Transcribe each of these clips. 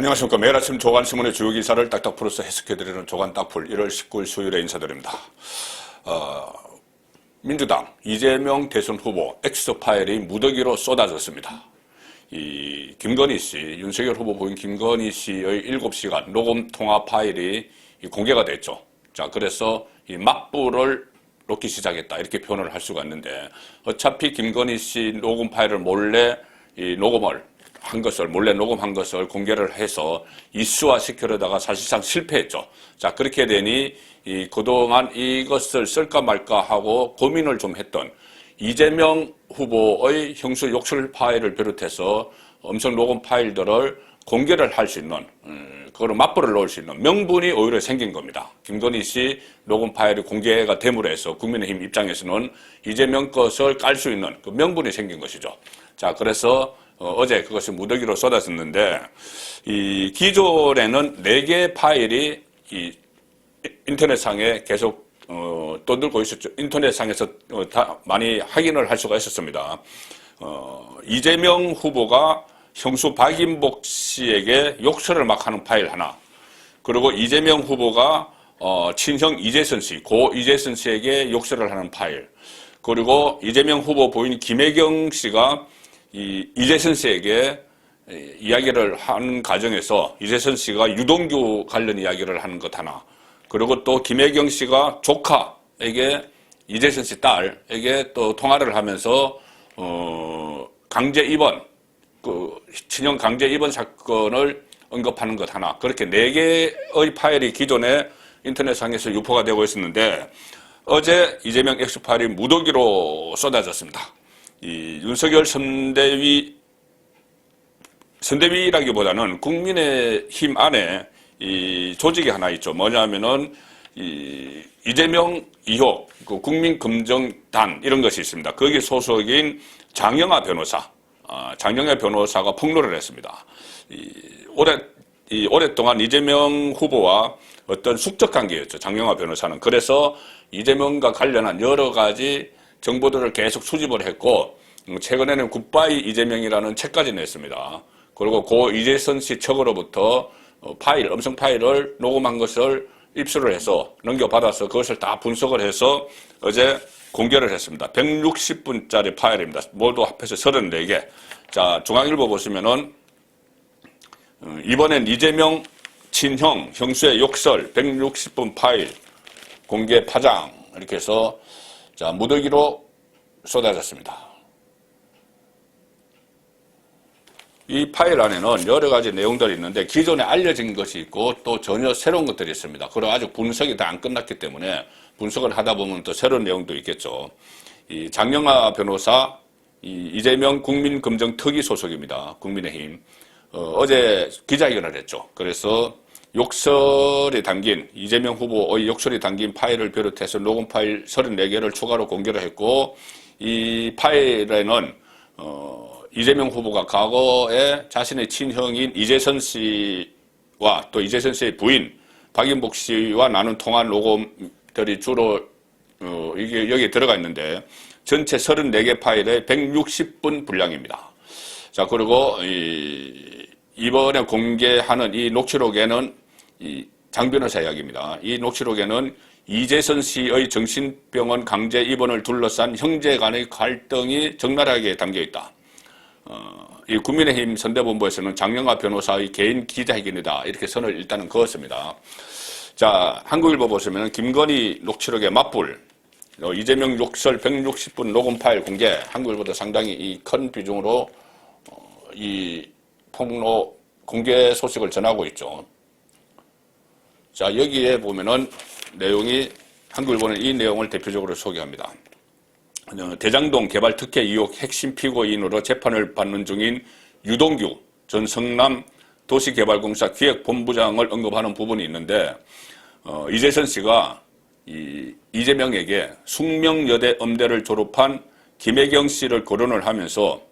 안녕하십니까. 매일 아침 조간신문의 주요 기사를 딱딱 풀어서 해석해드리는 조간 딱풀 1월 19일 수요일에 인사드립니다. 민주당 이재명 대선 후보 X파일이 무더기로 쏟아졌습니다. 이 김건희 씨, 윤석열 후보 부인 김건희 씨의 7시간 녹음 통화 파일이 공개가 됐죠. 자, 그래서 이 맞불을 놓기 시작했다, 이렇게 표현을 할 수가 있는데, 어차피 김건희 씨 녹음 파일을 몰래 몰래 녹음한 것을 공개를 해서 이슈화 시키려다가 사실상 실패했죠. 자, 그렇게 되니 그동안 이것을 쓸까 말까 하고 고민을 좀 했던 이재명 후보의 형수 욕설 파일을 비롯해서 음성 녹음 파일들을 공개를 할 수 있는, 그거를 맞불을 놓을 수 있는 명분이 오히려 생긴 겁니다. 김건희 씨 녹음 파일이 공개가 됨으로 해서 국민의힘 입장에서는 이재명 것을 깔 수 있는 그 명분이 생긴 것이죠. 자, 그래서 어제 그것이 무더기로 쏟아졌는데, 이 기존에는 4개 파일이 이 인터넷상에 계속 떠들고 있었죠. 인터넷상에서 다 많이 확인을 할 수가 있었습니다. 이재명 후보가 형수 박인복 씨에게 욕설을 막 하는 파일 하나, 그리고 이재명 후보가 친형 이재선 씨, 고 이재선 씨에게 욕설을 하는 파일, 그리고 이재명 후보 부인 김혜경 씨가 이재선 씨에게 이야기를 하는 과정에서 이재선 씨가 유동규 관련 이야기를 하는 것 하나, 그리고 또 김혜경 씨가 조카에게, 이재선 씨 딸에게 또 통화를 하면서 강제 입원, 친형 강제 입원 사건을 언급하는 것 하나, 그렇게 4개의 파일이 기존에 인터넷상에서 유포가 되고 있었는데, 어제 이재명 X파일이 무더기로 쏟아졌습니다. 이 윤석열 선대위라기보다는 국민의힘 안에 이 조직이 하나 있죠. 뭐냐면은 이재명 2호 국민금정단, 이런 것이 있습니다. 거기 소속인 장영하 변호사가 폭로를 했습니다. 오랫동안 이재명 후보와 어떤 숙적 관계였죠, 장영하 변호사는. 그래서 이재명과 관련한 여러 가지 정보들을 계속 수집을 했고, 최근에는 굿바이 이재명이라는 책까지 냈습니다. 그리고 고 이재선 씨 측으로부터 음성 파일을 녹음한 것을 입수를 해서 넘겨받아서 그것을 다 분석을 해서 어제 공개를 했습니다. 160분짜리 파일입니다. 모두 합해서 34개. 자, 중앙일보 보시면은 이번엔 이재명 친형 형수의 욕설 160분 파일 공개 파장, 이렇게 해서 자, 무더기로 쏟아졌습니다. 이 파일 안에는 여러 가지 내용들이 있는데, 기존에 알려진 것이 있고 또 전혀 새로운 것들이 있습니다. 그리고 아직 분석이 다 안 끝났기 때문에 분석을 하다 보면 또 새로운 내용도 있겠죠. 이 장영하 변호사, 이재명 국민금정특위 소속입니다. 국민의힘. 어제 기자회견을 했죠. 그래서 욕설이 담긴, 이재명 후보의 욕설이 담긴 파일을 비롯해서 녹음 파일 34개를 추가로 공개를 했고, 이 파일에는 이재명 후보가 과거에 자신의 친형인 이재선 씨와 또 이재선 씨의 부인 박인복 씨와 나눈 통화 녹음들이 주로 이게 여기에 들어가 있는데, 전체 34개 파일에 160분 분량입니다. 자, 그리고 이번에 공개하는 이 녹취록에는 장 변호사 이야기입니다. 이 녹취록에는 이재선 씨의 정신병원 강제 입원을 둘러싼 형제 간의 갈등이 적나라하게 담겨 있다. 이 국민의힘 선대본부에서는 장영하 변호사의 개인 기자회견이다, 이렇게 선을 일단은 그었습니다. 자, 한국일보 보시면 김건희 녹취록의 맞불, 이재명 욕설 160분 녹음 파일 공개, 한국일보도 상당히 큰 비중으로 이 폭로 공개 소식을 전하고 있죠. 자, 여기에 보면은 내용이, 한국일보는 이 내용을 대표적으로 소개합니다. 대장동 개발 특혜 의혹 핵심 피고인으로 재판을 받는 중인 유동규 전 성남 도시개발공사 기획본부장을 언급하는 부분이 있는데, 이재선 씨가 이재명에게 숙명여대 음대를 졸업한 김혜경 씨를 거론을 하면서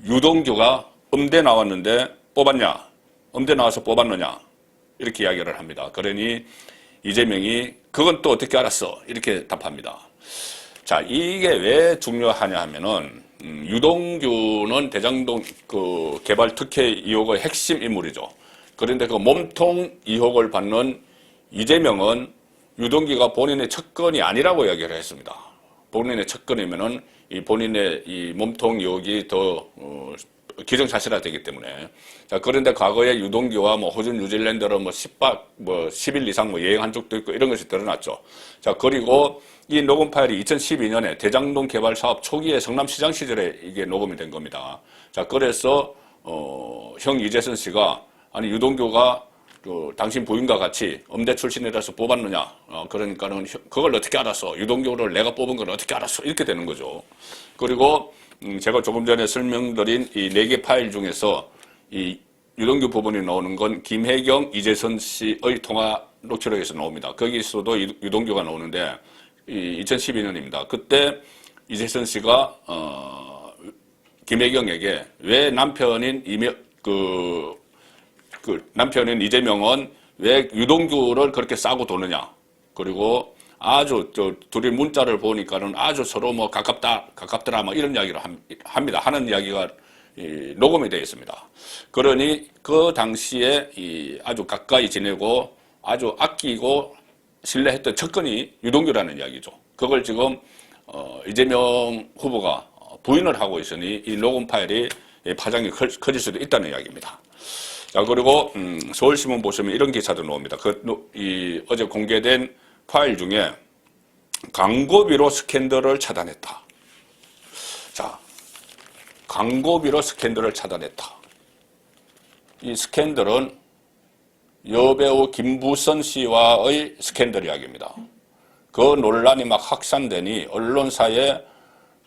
유동규가 음대 나왔는데 뽑았냐, 음대 나와서 뽑았느냐, 이렇게 이야기를 합니다. 그러니 이재명이 그건 또 어떻게 알았어, 이렇게 답합니다. 자, 이게 왜 중요하냐 하면은 유동규는 대장동 개발 특혜 의혹의 핵심 인물이죠. 그런데 그 몸통 의혹을 받는 이재명은 유동규가 본인의 척건이 아니라고 이야기를 했습니다. 본인의 척건이면은 이 본인의 이 몸통 의혹이 더 기정사실화되기 때문에. 자, 그런데 과거에 유동규와 뭐 호주, 뉴질랜드로 뭐 10일 이상 뭐 여행한 적도 있고 이런 것이 드러났죠. 자, 그리고 이 녹음 파일이 2012년에 대장동 개발 사업 초기에 성남시장 시절에 이게 녹음이 된 겁니다. 자, 그래서 형 이재선 씨가 아니 유동규가 당신 부인과 같이 음대 출신이라서 뽑았느냐? 그러니까는 그걸 어떻게 알았어? 유동규를 내가 뽑은 걸 어떻게 알았어? 이렇게 되는 거죠. 그리고 제가 조금 전에 설명드린 이 4개 파일 중에서 이 유동규 부분이 나오는 건 김혜경, 이재선 씨의 통화 녹취록에서 나옵니다. 거기서도 유동규가 나오는데 2012년입니다. 그때 이재선 씨가 김혜경에게 왜 남편인 남편인 이재명은 왜 유동규를 그렇게 싸고 도느냐. 그리고 아주 둘이 문자를 보니까는 아주 서로 뭐 가깝더라 뭐 이런 이야기를 합니다. 하는 이야기가 녹음이 되어 있습니다. 그러니 그 당시에 아주 가까이 지내고 아주 아끼고 신뢰했던 척건이 유동규라는 이야기죠. 그걸 지금 이재명 후보가 부인을 하고 있으니 이 녹음 파일이 파장이 커질 수도 있다는 이야기입니다. 자, 그리고 서울신문 보시면 이런 기사도 나옵니다. 어제 공개된 파일 중에 광고비로 스캔들을 차단했다. 자, 광고비로 스캔들을 차단했다. 이 스캔들은 여배우 김부선 씨와의 스캔들 이야기입니다. 그 논란이 막 확산되니 언론사에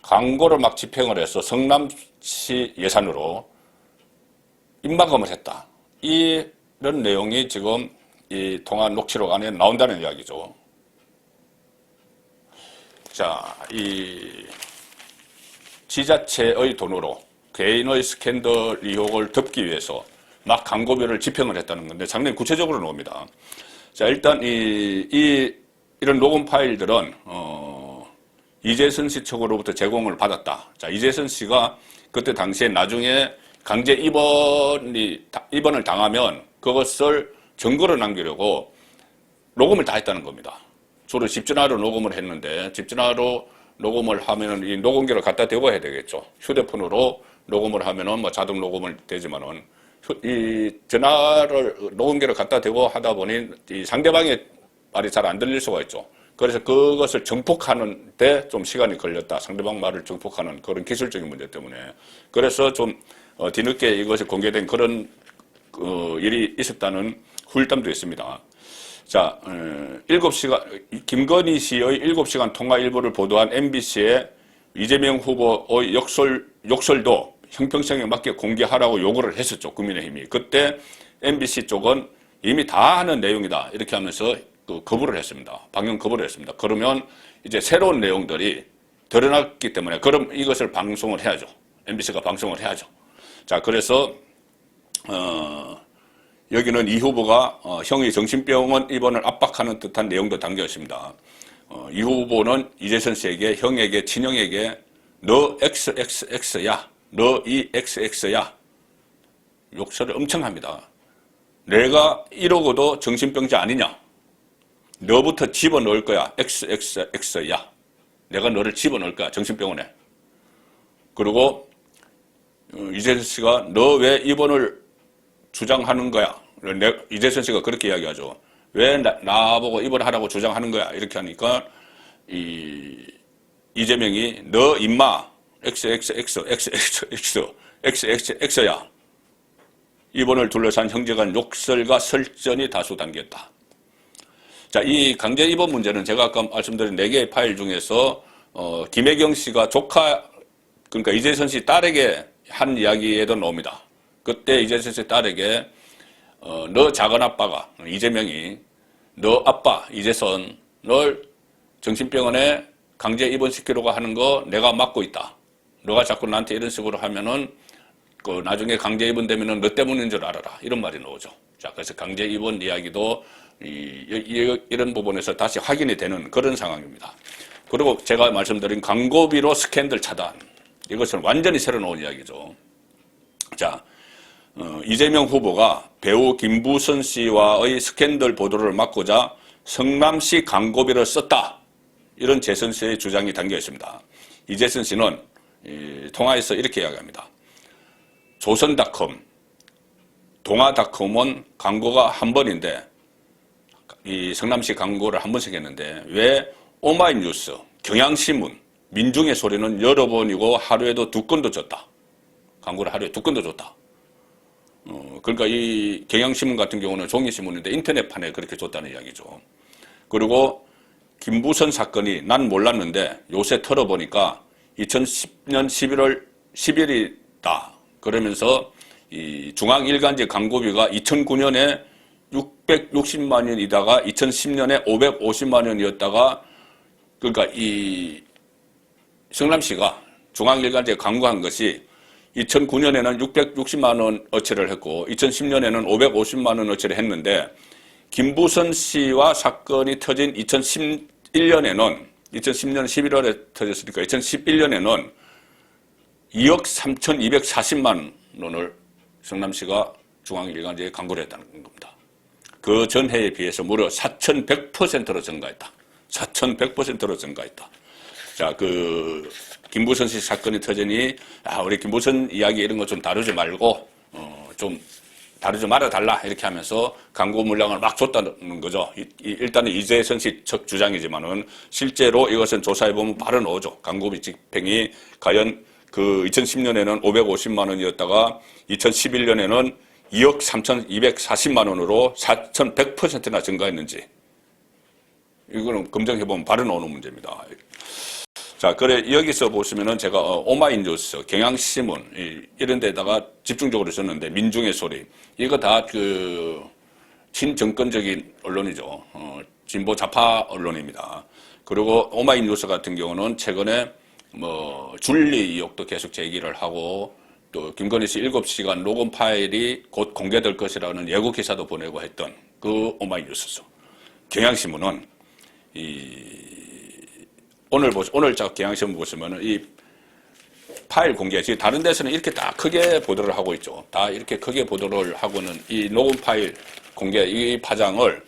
광고를 막 집행을 해서 성남시 예산으로 입막음을 했다. 이런 내용이 지금 이 통화 녹취록 안에 나온다는 이야기죠. 자, 이 지자체의 돈으로 개인의 스캔들 의혹을 덮기 위해서 막 광고비를 집행을 했다는 건데 상당히 구체적으로 나옵니다. 자, 일단 이런 녹음 파일들은 이재선 씨 측으로부터 제공을 받았다. 자, 이재선 씨가 그때 당시에 나중에 강제 입원을 당하면 그것을 증거로 남기려고 녹음을 다 했다는 겁니다. 주로 집전화로 녹음을 했는데 집전화로 녹음을 하면은 이 녹음기를 갖다 대고 해야 되겠죠. 휴대폰으로 녹음을 하면은 뭐 자동 녹음을 되지만은 이 전화를 녹음기를 갖다 대고 하다 보니 이 상대방의 말이 잘 안 들릴 수가 있죠. 그래서 그것을 정폭하는 데 좀 시간이 걸렸다. 상대방 말을 정폭하는 그런 기술적인 문제 때문에. 그래서 좀 뒤늦게 이것이 공개된 그런 일이 있었다는 후일담도 있습니다. 자, 7시간, 김건희 씨의 7시간 통화 일부를 보도한 MBC의 이재명 후보의 욕설도 형평성에 맞게 공개하라고 요구를 했었죠. 국민의힘이. 그때 MBC 쪽은 이미 다 하는 내용이다. 이렇게 하면서 거부를 했습니다. 방영 거부를 했습니다. 그러면 이제 새로운 내용들이 드러났기 때문에 그럼 이것을 방송을 해야죠. MBC가 방송을 해야죠. 자, 그래서 여기는 이 후보가 형의 정신병원 입원을 압박하는 듯한 내용도 담겨 있습니다. 이 후보는 이재선 씨에게 형에게 친형에게 너 XXX야. 너 이 XX야. 욕설을 엄청 합니다. 내가 이러고도 정신병자 아니냐. 너부터 집어넣을 거야. XXX야. 내가 너를 집어넣을 거야. 정신병원에. 그리고 이재선 씨가 너 왜 입원을 주장하는 거야. 이재선 씨가 그렇게 이야기하죠. 왜 나보고 입원하라고 주장하는 거야. 이렇게 하니까 이재명이 너 임마 XXX야. 입원을 둘러싼 형제간 욕설과 설전이 다수 담겼다. 자, 이 강제 입원 문제는 제가 아까 말씀드린 4개의 파일 중에서 김혜경 씨가 조카, 그러니까 이재선 씨 딸에게 한 이야기에도 나옵니다. 그때 이재선 씨 딸에게 너 작은 아빠가 이재명이 너 아빠 이재선 널 정신병원에 강제 입원시키려고 하는 거 내가 막고 있다. 너가 자꾸 나한테 이런 식으로 하면은 나중에 강제 입원되면은 너 때문인 줄 알아라. 이런 말이 나오죠. 자, 그래서 강제 입원 이야기도 이런 부분에서 다시 확인이 되는 그런 상황입니다. 그리고 제가 말씀드린 광고비로 스캔들 차단. 이것은 완전히 새로 나온 이야기죠. 자, 이재명 후보가 배우 김부선 씨와의 스캔들 보도를 막고자 성남시 광고비를 썼다. 이런 재선 씨의 주장이 담겨 있습니다. 이재선 씨는 통화에서 이렇게 이야기합니다. 조선닷컴, 동아닷컴은 광고가 한 번인데 이 성남시 광고를 한 번씩 했는데 왜 오마이뉴스, 경향신문, 민중의 소리는 여러 번이고 하루에도 2건도 줬다. 광고를 하루에 2건도 줬다. 그러니까 이 경향신문 같은 경우는 종이신문인데 인터넷판에 그렇게 줬다는 이야기죠. 그리고 김부선 사건이 난 몰랐는데 요새 털어보니까 2010년 11월 10일이다. 그러면서 이 중앙일간지 광고비가 2009년에 660만 원이다가 2010년에 550만 원이었다가 그러니까 이 성남시가 중앙일간지에 광고한 것이 2009년에는 660만 원 어치를 했고 2010년에는 550만 원 어치를 했는데 김부선 씨와 사건이 터진 2011년에는 2010년 11월에 터졌으니까 2011년에는 2억 3,240만 원을 성남시가 중앙일간지에 광고를 했다는 겁니다. 그 전해에 비해서 무려 4,100%로 증가했다. 4,100%로 증가했다. 자, 김부선 씨 사건이 터지니, 우리 김부선 이야기 이런 거 좀 다루지 말고, 좀 다루지 말아달라. 이렇게 하면서 광고 물량을 막 줬다는 거죠. 일단은 이재선 씨 첫 주장이지만은 실제로 이것은 조사해보면 바로 나오죠. 광고비 집행이 과연 2010년에는 550만 원이었다가 2011년에는 2억 3,240만 원으로 4,100%나 증가했는지. 이거는 검증해보면 바로 나오는 문제입니다. 자, 그래, 여기서 보시면은 제가 오마이뉴스, 경향신문, 이런 데다가 집중적으로 썼는데, 민중의 소리. 이거 다 친정권적인 언론이죠. 진보 좌파 언론입니다. 그리고 오마이뉴스 같은 경우는 최근에 줄리 의혹도 계속 제기를 하고, 또 김건희 씨 7시간 녹음 파일이 곧 공개될 것이라는 예고 기사도 보내고 했던 그 오마이뉴스죠. 경향신문은 오늘 경향신문 보시면은 이 파일 공개, 지금 다른 데서는 이렇게 다 크게 보도를 하고 있죠. 다 이렇게 크게 보도를 하고는 이 녹음 파일 공개, 이 파장을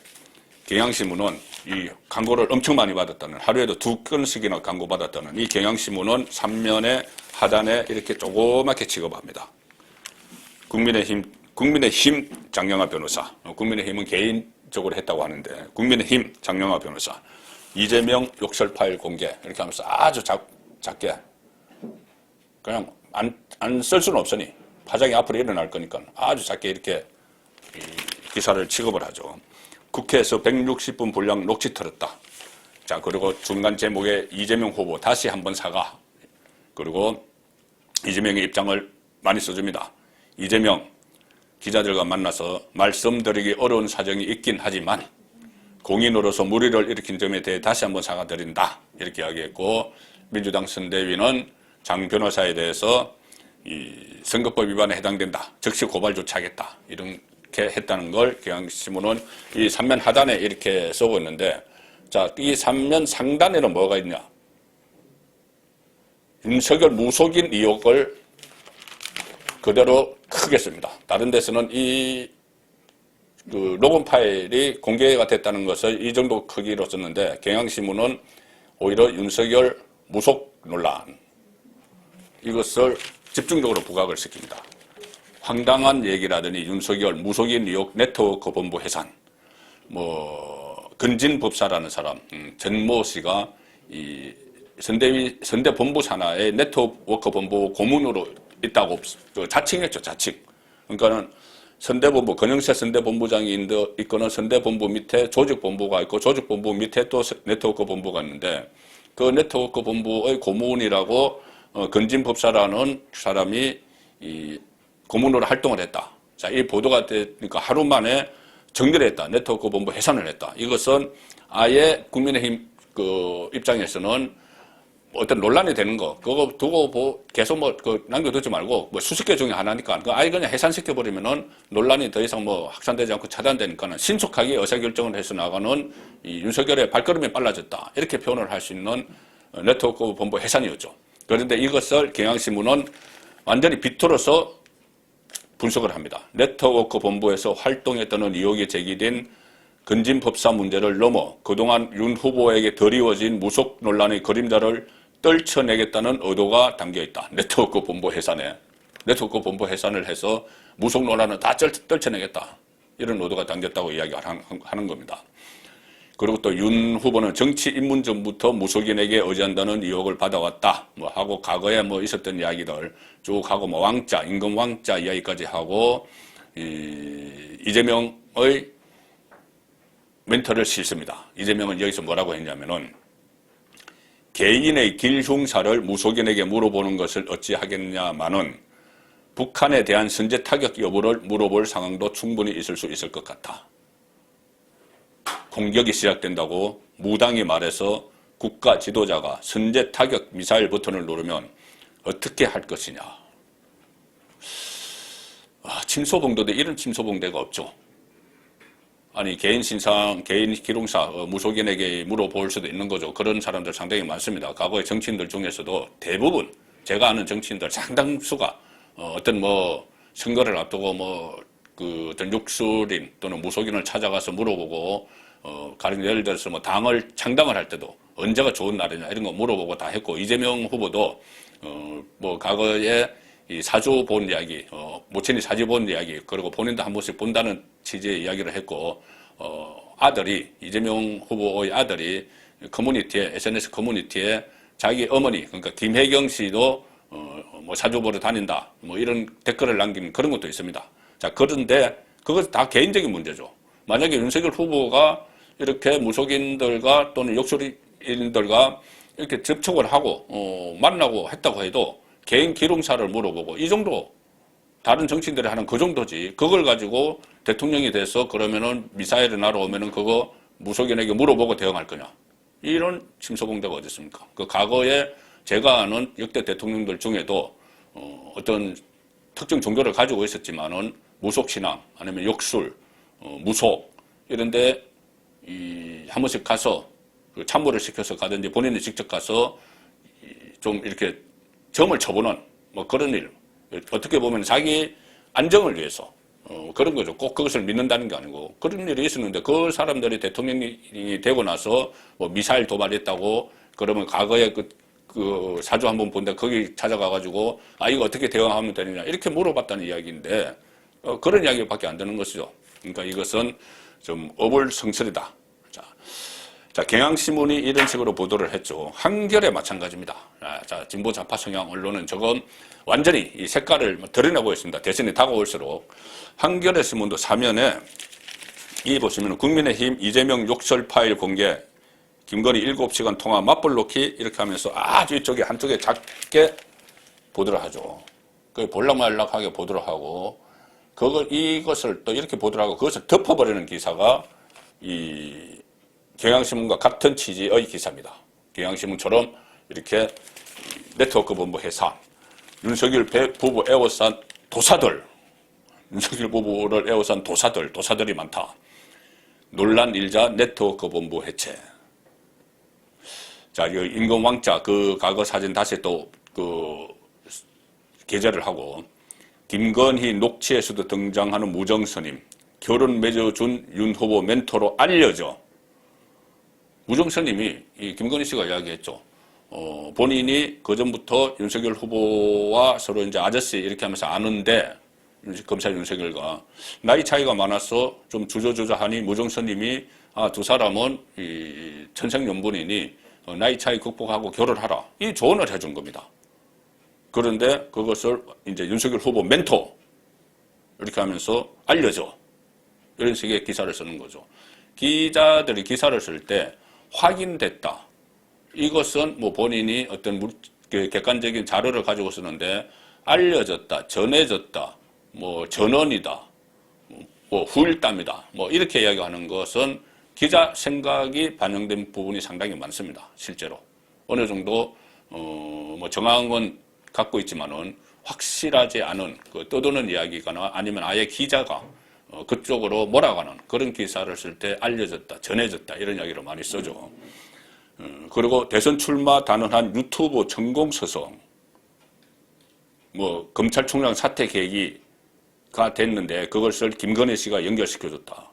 경향신문은 이 광고를 엄청 많이 받았다는, 하루에도 2건씩이나 광고 받았다는 이 경향신문은 3면에 하단에 이렇게 조그맣게 취급합니다. 국민의힘 장영하 변호사, 국민의힘은 개인적으로 했다고 하는데, 국민의힘 장영하 변호사, 이재명 욕설 파일 공개, 이렇게 하면서 아주 작게, 그냥 안 쓸 수는 없으니, 파장이 앞으로 일어날 거니까 아주 작게 이렇게 기사를 취급을 하죠. 국회에서 160분 분량 녹취 틀었다. 자, 그리고 중간 제목에 이재명 후보 다시 한번 사과. 그리고 이재명의 입장을 많이 써줍니다. 이재명 기자들과 만나서 말씀드리기 어려운 사정이 있긴 하지만 공인으로서 물의를 일으킨 점에 대해 다시 한번 사과드린다. 이렇게 이야기했고, 민주당 선대위는 장 변호사에 대해서 이 선거법 위반에 해당된다. 즉시 고발 조치하겠다. 이렇게 했다는 걸 경향신문은 이 3면 하단에 이렇게 쓰고 있는데, 자, 이 3면 상단에는 뭐가 있냐? 윤석열 무속인 의혹을 그대로 크게 씁니다. 다른 데서는 이 녹음 파일이 공개가 됐다는 것을 이 정도 크기로 썼는데, 경향신문은 오히려 윤석열 무속 논란, 이것을 집중적으로 부각을 시킵니다. 황당한 얘기라더니 윤석열 무속인 의혹 네트워크 본부 해산, 근진법사라는 사람, 전모 씨가 이 선대 본부 산하의 네트워크 본부 고문으로 있다고 자칭했죠, 자칭. 그러니까는 선대본부, 건영세 선대본부장이 있거나 선대본부 밑에 조직본부가 있고 조직본부 밑에 또 네트워크 본부가 있는데, 그 네트워크 본부의 고문이라고 건진법사라는 사람이 이 고문으로 활동을 했다. 자, 이 보도가 되니까 하루 만에 정리를 했다. 네트워크 본부 해산을 했다. 이것은 아예 국민의힘 입장에서는 어떤 논란이 되는 거, 그거 두고 계속 남겨두지 말고, 수십 개 중에 하나니까, 아예 그냥 해산시켜버리면은 논란이 더 이상 확산되지 않고 차단되니까는 신속하게 의사결정을 해서 나가는 이 윤석열의 발걸음이 빨라졌다. 이렇게 표현을 할 수 있는 네트워크 본부 해산이었죠. 그런데 이것을 경향신문은 완전히 비틀어서 분석을 합니다. 네트워크 본부에서 활동했다는 의혹이 제기된 건진법사 문제를 넘어 그동안 윤 후보에게 드리워진 무속 논란의 그림자를 떨쳐내겠다는 의도가 담겨있다. 네트워크 본부 해산에. 네트워크 본부 해산을 해서 무속 논란을 다 떨쳐내겠다. 이런 의도가 담겼다고 이야기하는 겁니다. 그리고 또 윤 후보는 정치 입문 전부터 무속인에게 의지한다는 의혹을 받아왔다. 뭐 하고 과거에 뭐 있었던 이야기들 쭉 하고 뭐 왕자, 임금 왕자 이야기까지 하고 이재명의 멘트를 싣습니다. 이재명은 여기서 뭐라고 했냐면은 개인의 길 흉사를 무속인에게 물어보는 것을 어찌하겠냐마는 북한에 대한 선제 타격 여부를 물어볼 상황도 충분히 있을 수 있을 것 같아. 공격이 시작된다고 무당이 말해서 국가 지도자가 선제 타격 미사일 버튼을 누르면 어떻게 할 것이냐. 침소봉대도 이런 침소봉대가 없죠. 아니 개인 신상, 개인 기록사, 무속인에게 물어볼 수도 있는 거죠. 그런 사람들 상당히 많습니다. 과거의 정치인들 중에서도 대부분 제가 아는 정치인들 상당수가 어떤 뭐 선거를 앞두고 뭐 그 어떤 육술인 또는 무속인을 찾아가서 물어보고 가령 예를 들어서 뭐 당을 창당을 할 때도 언제가 좋은 날이냐 이런 거 물어보고 다 했고 이재명 후보도 뭐 과거에 이 사주 본 이야기, 모친이 사주 본 이야기 그리고 본인도 한 번씩 본다는 취지의 이야기를 했고 아들이 이재명 후보의 아들이 커뮤니티에 SNS 커뮤니티에 자기 어머니 그러니까 김혜경 씨도 뭐 사주 보러 다닌다 뭐 이런 댓글을 남긴 그런 것도 있습니다. 자 그런데 그것 다 개인적인 문제죠. 만약에 윤석열 후보가 이렇게 무속인들과 또는 욕설인들과 이렇게 접촉을 하고 만나고 했다고 해도 개인 기록사를 물어보고 이 정도 다른 정치인들이 하는 그 정도지 그걸 가지고 대통령이 돼서 그러면은 미사일을 날아오면은 그거 무속인에게 물어보고 대응할 거냐 이런 침소봉대가 어디 있습니까? 그 과거에 제가 아는 역대 대통령들 중에도 어떤 특정 종교를 가지고 있었지만은 무속신앙 아니면 욕술 무속 이런데 한 번씩 가서 참모를 시켜서 가든지 본인이 직접 가서 좀 이렇게 점을 쳐보는 뭐 그런 일 어떻게 보면 자기 안정을 위해서 그런 거죠. 꼭 그것을 믿는다는 게 아니고 그런 일이 있었는데 그 사람들이 대통령이 되고 나서 뭐 미사일 도발했다고 그러면 과거에 그 사주 한번 본데 거기 찾아가가지고 이거 어떻게 대응하면 되느냐 이렇게 물어봤다는 이야기인데 그런 이야기밖에 안 되는 것이죠. 그러니까 이것은 좀 어불성설이다. 자, 경향신문이 이런 식으로 보도를 했죠. 한겨레 마찬가지입니다. 자, 진보 좌파 성향 언론은 저건 완전히 이 색깔을 드러내고 있습니다. 대선이 다가올수록. 한겨레 신문도 사면에 이 보시면 국민의힘 이재명 욕설 파일 공개, 김건희 7시간 통화 맞불 놓기 이렇게 하면서 아주 이쪽에 한쪽에 작게 보도를 하죠. 그 볼락말락하게 보도를 하고 이것을 또 이렇게 보도를 하고 그것을 덮어버리는 기사가 이 경향신문과 같은 취지의 기사입니다. 경향신문처럼 이렇게 네트워크 본부 해산, 윤석열 부부 에워싼 도사들, 윤석열 부부를 에워싼 도사들이 많다. 논란 일자 네트워크 본부 해체. 자, 이 임금 왕자 그 과거 사진 다시 또 게재를 하고 김건희 녹취에서도 등장하는 무정스님 결혼 맺어준 윤 후보 멘토로 알려져. 무정스님이 이 김건희 씨가 이야기했죠. 본인이 그전부터 윤석열 후보와 서로 이제 아저씨 이렇게 하면서 아는데 검사 윤석열과 나이 차이가 많아서 좀 주저주저하니 무정스님이 두 사람은 이 천생연분이니 나이 차이 극복하고 결혼하라. 이 조언을 해준 겁니다. 그런데 그것을 이제 윤석열 후보 멘토 이렇게 하면서 알려줘. 이런 식의 기사를 쓰는 거죠. 기자들이 기사를 쓸 때 확인됐다. 이것은 뭐 본인이 어떤 객관적인 자료를 가지고 쓰는데 알려졌다, 전해졌다, 뭐 전언이다, 뭐 후일담이다, 뭐 이렇게 이야기하는 것은 기자 생각이 반영된 부분이 상당히 많습니다. 실제로 어느 정도 뭐 정확한 건 갖고 있지만은 확실하지 않은 그 떠도는 이야기거나 아니면 아예 기자가 그쪽으로 몰아가는 그런 기사를 쓸 때 알려졌다, 전해졌다 이런 이야기를 많이 쓰죠. 그리고 대선 출마 단언한 유튜브 전공서성, 뭐 검찰총장 사퇴 계기 됐는데 그것을 김건희 씨가 연결시켜줬다.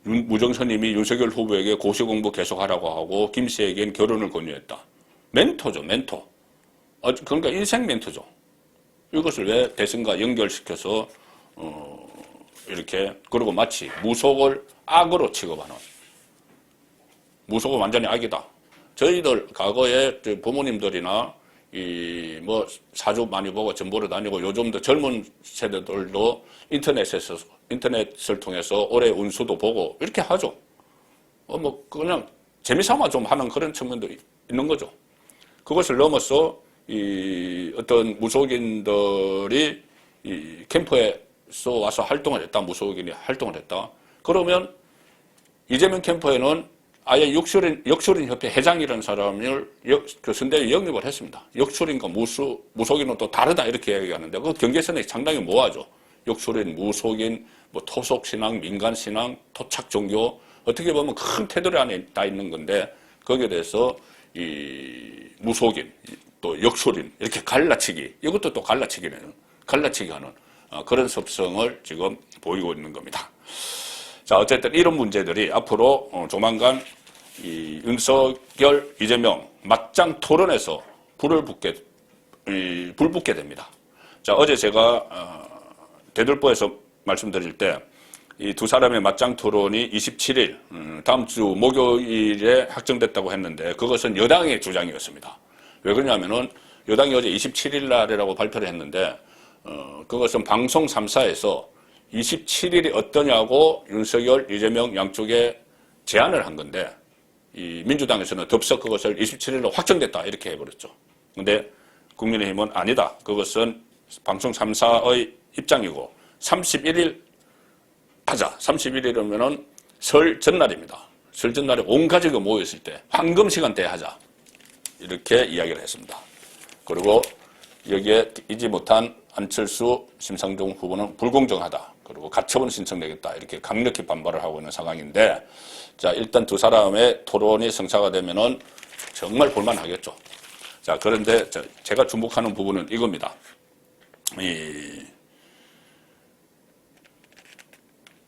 무정선님이 윤석열 후보에게 고시공부 계속하라고 하고 김 씨에겐 결혼을 권유했다. 멘토죠, 멘토. 그러니까 인생 멘토죠. 이것을 왜 대선과 연결시켜서 이렇게 그리고 마치 무속을 악으로 취급하는, 무속은 완전히 악이다. 저희들 과거에 부모님들이나 뭐 사주 많이 보고 전보를 다니고 요즘도 젊은 세대들도 인터넷을 통해서 올해 운수도 보고 이렇게 하죠. 뭐 그냥 재미삼아 좀 하는 그런 측면도 있는 거죠. 그것을 넘어서 어떤 무속인들이 캠프에서 와서 활동을 했다. 무속인이 활동을 했다. 그러면 이재명 캠프에는 아예 역술인협회 회장이라는 사람을 그 선대위에 영입을 했습니다. 역술인과 무속인은 또 다르다 이렇게 얘기하는데 그 경계선이 상당히 모호하죠. 역술인, 무속인, 뭐 토속신앙, 민간신앙, 토착종교 어떻게 보면 큰 테두리 안에 다 있는 건데 거기에 대해서 이 무속인 또 역술인 이렇게 갈라치기, 이것도 또 갈라치기 하는 그런 습성을 지금 보이고 있는 겁니다. 자, 어쨌든 이런 문제들이 앞으로 조만간 이 윤석열, 이재명 맞짱 토론에서 불 붙게 됩니다. 자, 어제 제가 대들보에서 말씀드릴 때 이 두 사람의 맞짱 토론이 27일 다음 주 목요일에 확정됐다고 했는데 그것은 여당의 주장이었습니다. 왜 그러냐면은 여당이 어제 27일 날이라고 발표를 했는데 그것은 방송 3사에서 27일이 어떠냐고 윤석열, 이재명 양쪽에 제안을 한 건데 이 민주당에서는 덥석 그것을 27일로 확정됐다 이렇게 해버렸죠. 근데 국민의힘은 아니다. 그것은 방송 3사의 입장이고 31일 하자. 31일이면은 설 전날입니다. 설 전날에 온 가족이 모였을 때 황금 시간대에 하자. 이렇게 이야기를 했습니다. 그리고 여기에 이지 못한 안철수, 심상정 후보는 불공정하다. 그리고 가처분 신청되겠다. 이렇게 강력히 반발을 하고 있는 상황인데 자, 일단 두 사람의 토론이 성사가 되면은 정말 볼만하겠죠. 자, 그런데 제가 주목하는 부분은 이겁니다.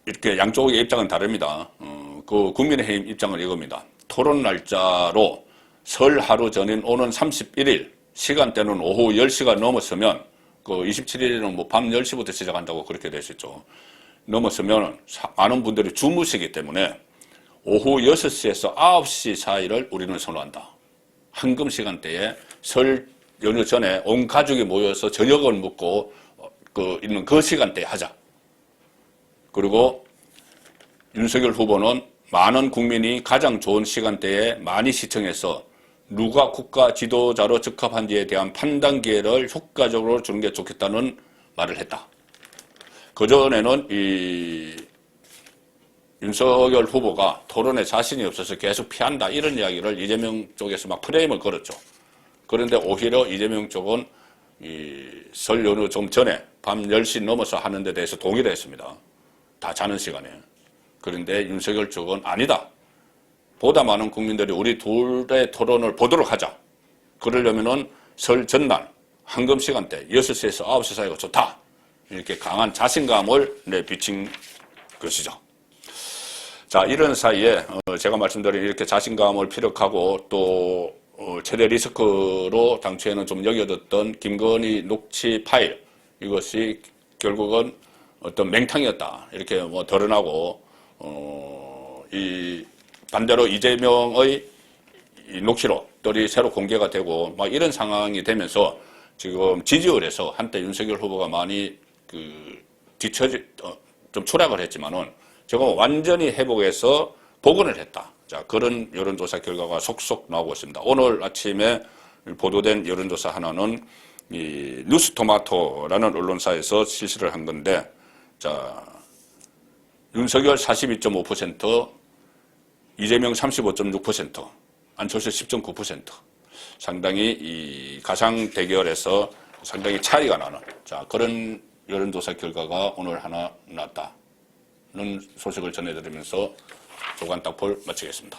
이렇게 양쪽의 입장은 다릅니다. 그 국민의힘 입장은 이겁니다. 토론 날짜로 설 하루 전인 오는 31일 시간대는 오후 10시가 넘었으면 그 27일에는 뭐 밤 10시부터 시작한다고 그렇게 될 수 있죠. 넘었으면 많은 분들이 주무시기 때문에 오후 6시에서 9시 사이를 우리는 선호한다. 황금 시간대에 설 연휴 전에 온 가족이 모여서 저녁을 먹고 있는 그 시간대에 하자. 그리고 윤석열 후보는 많은 국민이 가장 좋은 시간대에 많이 시청해서 누가 국가 지도자로 적합한지에 대한 판단 기회를 효과적으로 주는 게 좋겠다는 말을 했다. 그전에는 윤석열 후보가 토론에 자신이 없어서 계속 피한다 이런 이야기를 이재명 쪽에서 막 프레임을 걸었죠. 그런데 오히려 이재명 쪽은 설 연휴 좀 전에 밤 10시 넘어서 하는 데 대해서 동의를 했습니다. 다 자는 시간에. 그런데 윤석열 쪽은 아니다. 보다 많은 국민들이 우리 둘의 토론을 보도록 하자. 그러려면은 설 전날 황금 시간대 6시에서 9시 사이가 좋다. 이렇게 강한 자신감을 비친 것이죠. 자, 이런 사이에 제가 말씀드린 이렇게 자신감을 피력하고 또 최대 리스크로 당초에는 좀 여겨졌던 김건희 녹취 파일, 이것이 결국은 어떤 맹탕이었다 이렇게 뭐 드러나고 반대로 이재명의 녹취록들이 새로 공개가 되고 막 이런 상황이 되면서 지금 지지율에서 한때 윤석열 후보가 많이 좀 추락을 했지만은 지금 완전히 회복해서 복원을 했다. 자, 그런 여론조사 결과가 속속 나오고 있습니다. 오늘 아침에 보도된 여론조사 하나는 이 뉴스토마토라는 언론사에서 실시를 한 건데, 자, 윤석열 42.5%, 이재명 35.6%, 안철수 10.9%. 상당히 이 가상 대결에서 상당히 차이가 나는, 자, 그런 여론조사 결과가 오늘 하나 났다는 소식을 전해드리면서 조간 딱볼 마치겠습니다.